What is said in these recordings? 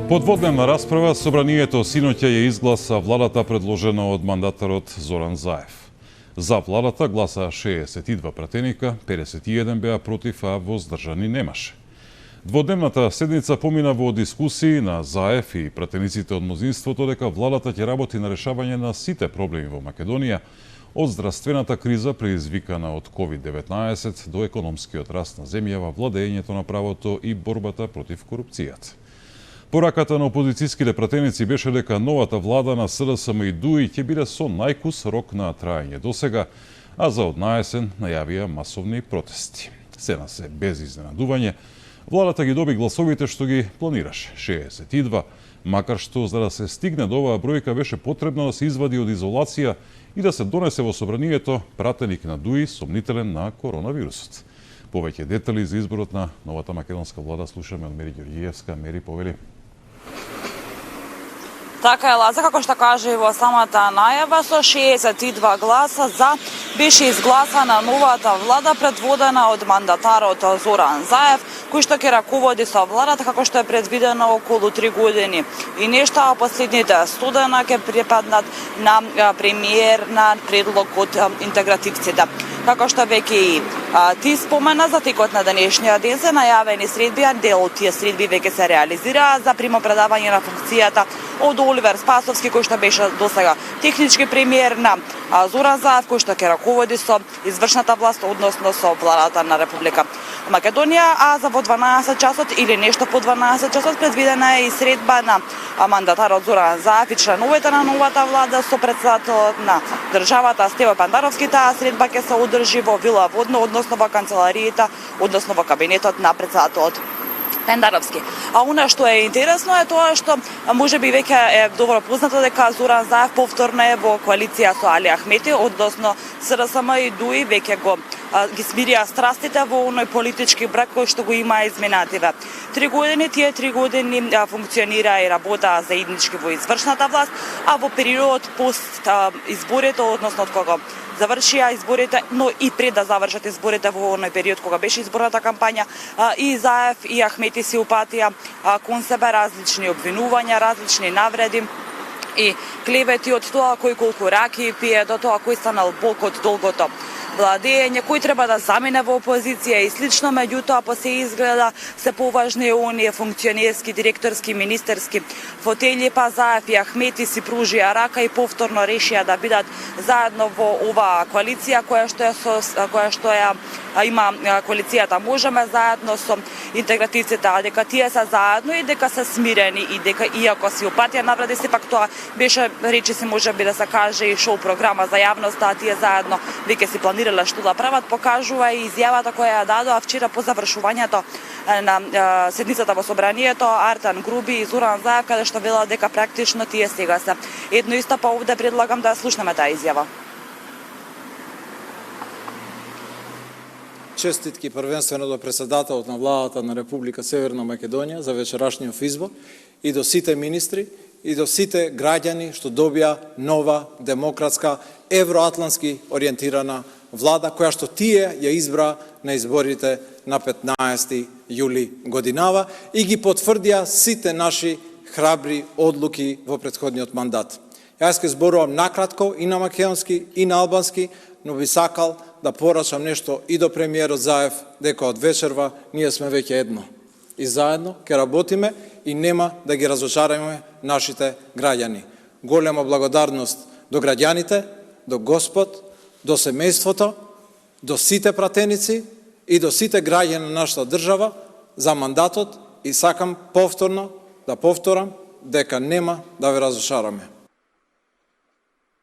Подводневна расправа собранието синоќа ја изгласа владата предложена од мандатарот Зоран Заев. За владата гласа 62 пратеника, 51 беа против, а воздржани немаше. Дводневната седница помина во дискусии на Заев и пратениците од мнозинството дека владата ќе работи на решавање на сите проблеми во Македонија, од здравствената криза предизвикана од COVID-19 до економскиот раст на земјава, владењето на правото и борбата против корупцијата. Пораката на опозицијските пратеници беше дека новата влада на СДСМ и ДУИ ќе биде со најкус рок на траење досега, а за од наесен најавија масовни протести. Сена се без изненадување, владата ги доби гласовите што ги планираше, 62, макар што за да се стигне до оваа бројка беше потребно да се извади од изолација и да се донесе во собранието пратеник на ДУИ сомнителен на коронавирусот. Повеќе детали за изборот на новата македонска влада слушаме од Мери Ѓорѓиевска. Мери, повели. Така е, Лаза, како што каже во самата најава, со 62 гласа за беше изгласана новата влада предводена од мандатарот Зоран Заев, кој што ќе раководи со владата како што е предвидено околу 3 години. И нешта последните студена ќе припаднат на премиер на предлог од интегративците. Како што веќе и ти спомена, за текот на денешниот ден се најавени средби, а дел од тие средби веќе се реализираа за примопредавање на функцијата од Оливер Спасовски, кој што беше досега технички премиер на Зоран Заев, кој што ќе раководи со извршната власт, односно со владата на Република Македонија, а за во 12 часот или нешто по 12 часот предвидена е и средба на мандатарот Зоран Заев и членовите на новата влада со претседателот на државата Стево Пандаровски. Таа средба ќе се одржи во Вила Водно, односно во канцеларијата, односно во кабинетот на претседателот Пендаровски. А она што е интересно е тоа што можеби веќе е добро познато дека Зоран Заев повторно е во коалиција со Али Ахмети, односно СДСМ и ДУИ веќе ги смирија страстите во оној политички брак кој што го има изминативе 3 години. Тие 3 години функционира и работа заеднички во извршната власт, а во периодот пост изборите, односно од кога завршија изборите, но и пред да завршат изборите во оној период кога беше изборната кампања, и Заев и Ахмети си упатија кон себе различни обвинувања, различни навреди и клевети од тоа кој колку раки пие, до тоа кој станал бок од долгото владење, кој треба да замине во опозиција и слично. Меѓутоа, по се изгледа се поважни оние функционерски, директорски, министерски фотели, па Заев и Ахмети си пружија рака и повторно решија да бидат заедно во оваа коалиција која што има коалицијата Можеме заедно со интегративците, а дека тие се заедно и дека се смирени и дека иако си упатија навреди, сепак тоа беше речиси можеби да се каже и шоу програма за јавноста, а тие заедно веќе си планирале што да прават, покажува и изјавата која ја дадоа вчера по завршувањето на седницата во собранието Артан Груби и Зоран Заев, каде што велат дека практично тие сега се едно исто, па овде предлагам да слушнеме таа изјава. Честитки првенствено до претседателот на владата на Република Северна Македонија за вечерашниот избор и до сите министри и до сите граѓани што добија нова, демократска, евроатлански ориентирана влада, која што тие ја избра на изборите на 15 јули годинава и ги потврдија сите наши храбри одлуки во претходниот мандат. Јас ќе зборувам накратко и на македонски и на албански, но би сакал да порачам нешто и до премиерот Заев, дека од вечерва ние сме веќе едно. И заедно ќе работиме и нема да ги разочараме нашите граѓани. Голема благодарност до граѓаните, до Господ, до семејството, до сите пратеници и до сите граѓани на нашата држава за мандатот и сакам повторно да повторам дека нема да ве разочараме.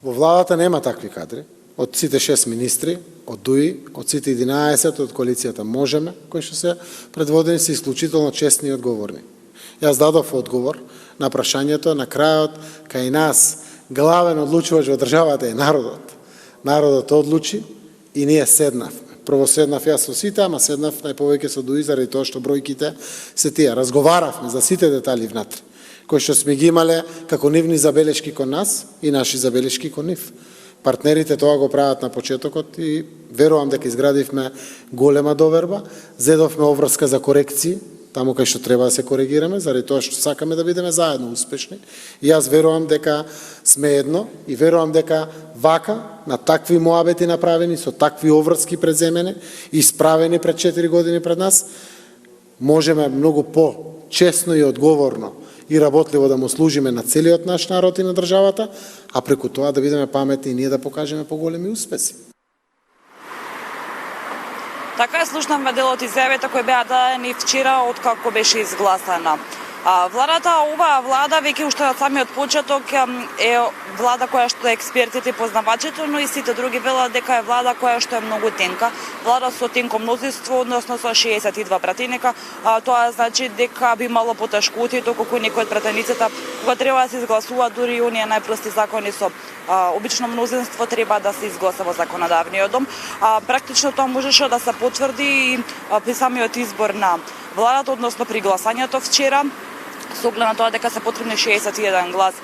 Во владата нема такви кадри. Од сите 6 министри, од ДУИ, од сите 11 од коалицијата Можеме, кои што се предводени се исклучително честни и одговорни. Јас дадов одговор на прашањето на крајот, кај нас главен одлучувач во државата е народот. Народот одлучи и ние седнавме. Прво седнав јас со сите, ама седнав најповеќе со ДУИ заради тоа што бројките се тие. Разговаравме за сите детали внатре, кои што сме ги имале како нивни забелешки кон нас и наши забелешки кон нив. Партнерите тоа го прават на почетокот и верувам дека изградивме голема доверба, зедовме обврска за корекции, таму кај што треба да се коригираме, заради тоа што сакаме да бидеме заедно успешни. И јас верувам дека сме едно и верувам дека вака, на такви моабети направени, со такви обврски преземени и справени пред 4 години пред нас, можеме многу по-честно и одговорно и работливо да му служиме на целиот наш народ и на државата, а преку тоа да бидеме паметни и ние да покажеме поголеми успеси. Така слушнавме дел од изјавите кои беа дадени вчера откако беше изгласана владата. Оваа влада веќе уште од самиот почеток е влада која што експертите познавачите, но и сите други велат дека е влада која што е многу тенка, влада со тенко мнозинство, односно со 62 пратеника. Тоа значи дека би мало потешкоти доколку некои од пратениците кога треба да се изгласува дури и оние најпрости закони со обично мнозинство треба да се изгласа во законодавниот дом. Практично тоа можеше да се потврди и при самиот избор на владата, односно при гласањето вчера, со оглед на тоа дека се потребни 61 глас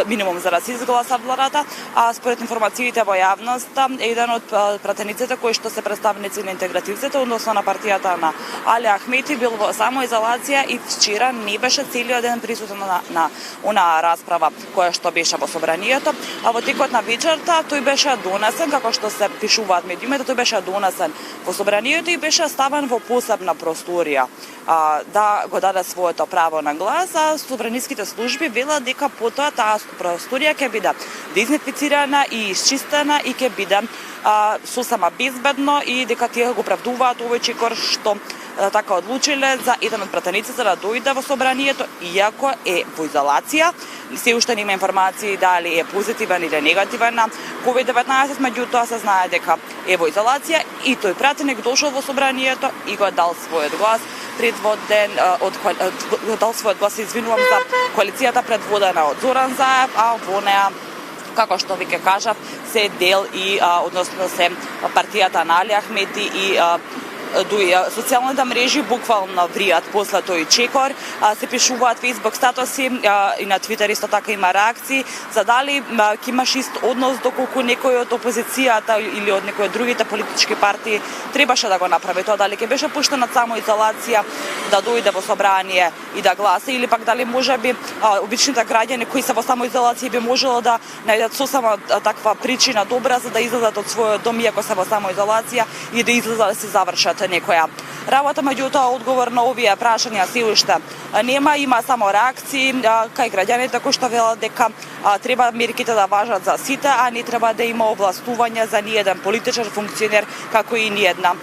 минимум за да се изгласа владата, а според информациите во јавноста еден од пратениците кои што се представници на интегративците, односно на партијата на Али Ахмети, бил во самоизолација и вчера не беше целиот ден присутен на онаа расправа која што беше во собранието, а во текот на вечерта тој беше донесен, како што се пишуваат медиумите, тој беше донесен во собранието и беше ставен во посебна просторија да го даде своето право на глас, а собраниските служби велат дека потоа таа просторија ќе биде дезинфицирана и исчистена и ќе биде сосема безбедно и дека тие го оправдуваат овој чекор што така одлучиле за еден од пратениците да дојде во собранието, иако е во изолација. Се уште нема информации дали е позитивен или негативен на COVID-19, меѓутоа се знае дека е во изолација и тој пратеник дошол во собранието и го дал својот глас предводен дал својот глас, извинувам, за коалицијата предводена од Зоран Заев, а во неа, како што веќе кажав, се дел и односно се партијата на Али Ахмети и дуи социјалните мрежи буквално вријат после тој чекор, се пишуваат фејсбук статуси и на Твитер исто така има реакции за дали ќе имаш ист однос доколку некој од опозицијата или од некој од другите политички партии требаше да го направи тоа, дали ќе беше пуштен од самоизолација да дојде во собрание и да гласа, или пак дали можеби обичните граѓани кои се во самоизолација би можело да најдат сосема таква причина добра за да излезат од својот дом иако се во самоизолација и да излезат да се завршат некоја работа. Меѓутоа одговор на овие прашања се уште нема, има само реакции кај граѓаните кои што велат дека треба мерките да важат за сите, а не треба да има овластување за ниеден политичар, функционер, како и ниедна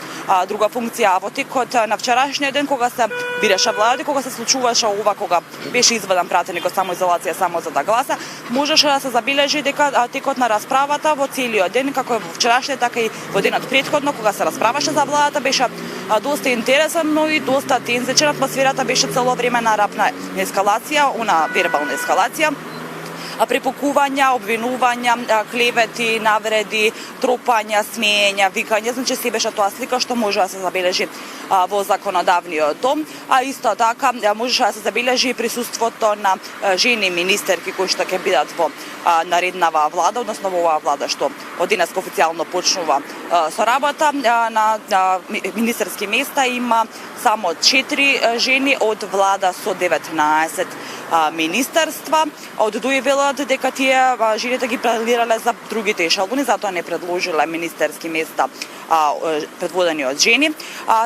друга функција. Во текот на вчерашниот ден кога се бираше владата, кога се случуваше ова, кога беше изведен пратеник од самоизолација само за да гласа, можеше да се забележи дека текот на расправата во целиот ден, како во вчерашниот, така и во денот претходно, кога се расправаше за владата, беше доста интересен, но и доста тензична. Атмосферата беше цело време на рапна ескалација, она вербална ескалација, препукувања, обвинувања, клевети, навреди, тропања, смеења, викања, значи се беше тоа слика што може да се забележи во законодавниот дом, а исто така можеше да се забележи присуството на жени министерки кои што ќе бидат во нареднава влада, односно во оваа влада што од денес официјално почнува со работа. На министерски места има само 4 жени од влада со 19 министерства. Од дуи велат дека тие жените ги планирале за другите ешелони, затоа не предложиле министерски места предводени од жени.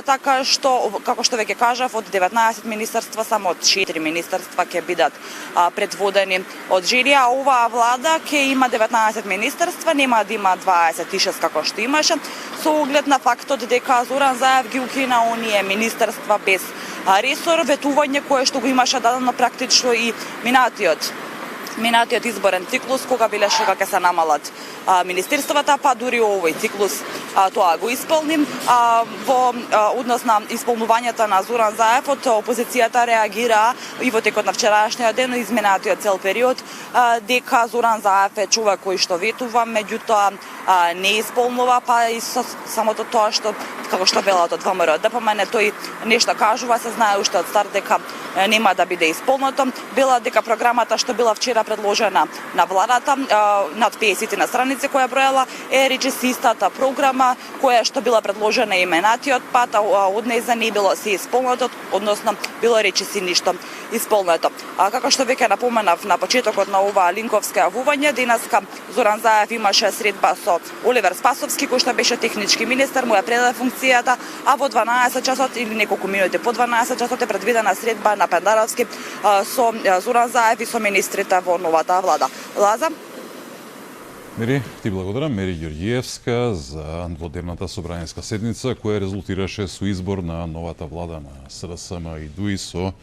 Така што, како што веќе кажав, од 19 министерства само 4 министерства ќе бидат предводени од жени, а оваа влада ќе има 19 министерства, нема да има 26 како што имаше, со оглед на фактот дека Зоран Заев ги укина оние министерства без ресор, ветување кое што го имаше дадено практично и минатиот изборен циклус, кога билеше дека ќе се намалат министерствата, па дури овој циклус тоа го исполни. Во однос на исполнувањето на Зоран Заев, од опозицијата реагира и во текот на вчерашниот ден, изминатиот цел период, дека Зоран Заев е човек кој што ветува, меѓутоа не исполнува, па и со самото тоа што како што велат од ВМРО ДПМН, тој нешто кажува, се знае уште од старт дека нема да биде исполнето. Била дека програмата што била вчера предложена на владата, над 50 на страници која броела, е речиси истата програма која што била предложена именатиот пат, а од нејза не било се исполнето, односно било речиси ништо исполнето. Како што веќе напоменав на почетокот на ова линковско јавување, денеска Зоран Заев имаше средба со Оливер Спасовски, кој што беше технички министер, му ја предаде функцијата, а во 12 часот или неколку минути по 12 часот е предвидена средба на Пендаровски со Зоран Заев и со министрите во новата влада. Лаза? Мери, ти благодарам, Мери Ѓорѓиевска, за дводневната собранијска седница која резултираше со избор на новата влада на СДСМ и ДУИ со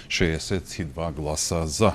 62 гласа за.